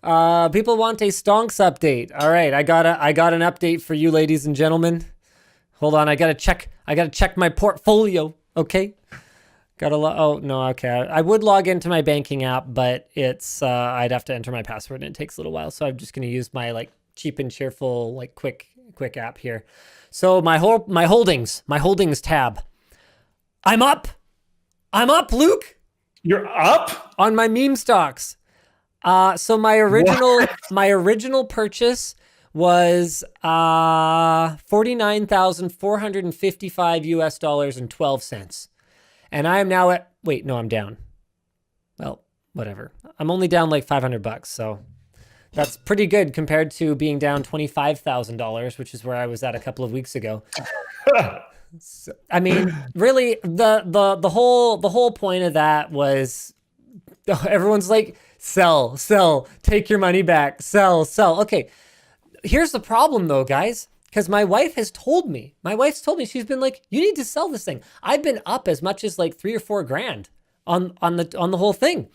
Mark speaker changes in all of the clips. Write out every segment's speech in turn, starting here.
Speaker 1: People want a stonks update. All right, I got an update for you, ladies and gentlemen. Hold on, I gotta check my portfolio. Okay, oh no, okay. I would log into my banking app, but it's I'd have to enter my password, and it takes a little while. So I'm just gonna use my like cheap and cheerful like quick app here. So my holdings tab. I'm up, Luke.
Speaker 2: You're up
Speaker 1: On my meme stocks. So my original purchase was $49,455 US and 12 cents. And I am now at, wait, no, I'm down. Well, whatever. I'm only down like $500, so that's pretty good compared to being down $25,000, which is where I was at a couple of weeks ago. So, I mean, really, the whole point of that was everyone's like, sell, take your money back, sell. Okay, here's the problem though, guys, because my wife's told me, she's been like, you need to sell this thing. I've been up as much as like $3 or $4 grand on the whole thing.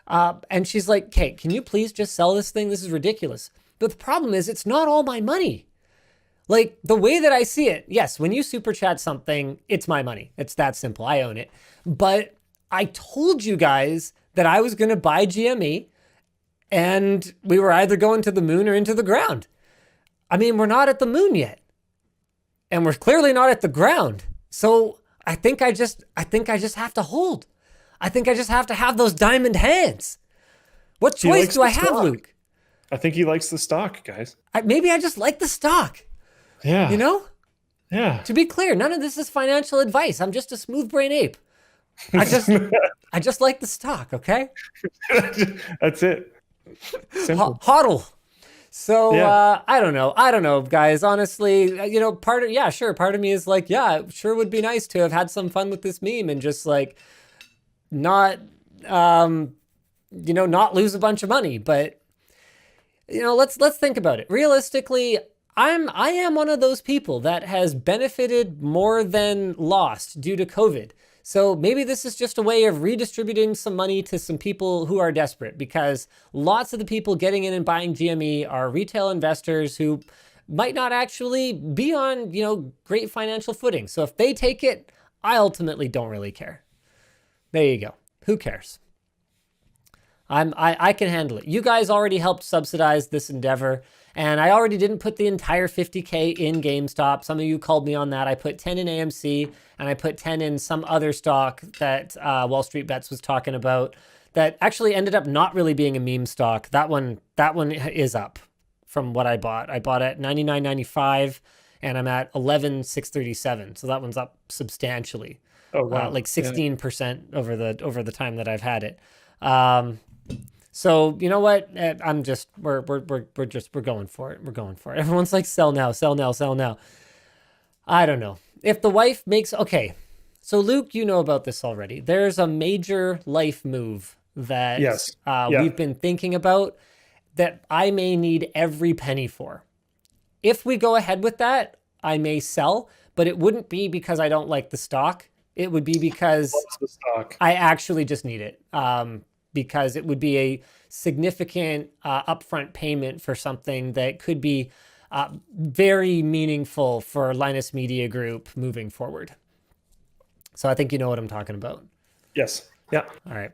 Speaker 1: And she's like, okay, can you please just sell this thing? This is ridiculous. But the problem is it's not all my money. Like the way that I see it, yes, when you super chat something, it's my money. It's that simple. I own it. But I told you guys that I was going to buy GME and we were either going to the moon or into the ground. I mean, we're not at the moon yet. And we're clearly not at the ground. So I think I just have to hold. I think I just have to have those diamond hands. What choice do I have, Luke?
Speaker 2: I think he likes the stock, guys.
Speaker 1: Maybe I just like the stock.
Speaker 2: Yeah.
Speaker 1: You know?
Speaker 2: Yeah.
Speaker 1: To be clear, none of this is financial advice. I'm just a smooth brain ape. I just like the stock, okay?
Speaker 2: That's it. Simple.
Speaker 1: Hodl. So yeah. I don't know, guys. Honestly, you know, part of me is like, yeah, it sure would be nice to have had some fun with this meme and just like not not lose a bunch of money. But you know, let's think about it. Realistically, I am one of those people that has benefited more than lost due to COVID. So maybe this is just a way of redistributing some money to some people who are desperate, because lots of the people getting in and buying GME are retail investors who might not actually be on, great financial footing. So if they take it, I ultimately don't really care. There you go. Who cares? I can handle it. You guys already helped subsidize this endeavor, and I already didn't put the entire 50K in GameStop. Some of you called me on that. I put 10 in AMC, and I put 10 in some other stock that Wall Street Bets was talking about that actually ended up not really being a meme stock. That one is up from what I bought. I bought at $99.95, and I'm at $11,637. So that one's up substantially.
Speaker 2: Oh wow!
Speaker 1: Like 16% over the time that I've had it. So you know what? We're going for it. We're going for it. Everyone's like, sell now. I don't know. If the wife makes, okay. So Luke, you know about this already. There's a major life move that we've been thinking about that I may need every penny for. If we go ahead with that, I may sell, but it wouldn't be because I don't like the stock. It would be because I actually just need it. Because it would be a significant upfront payment for something that could be very meaningful for Linus Media Group moving forward. So I think you know what I'm talking about.
Speaker 2: Yes. Yeah.
Speaker 1: All right.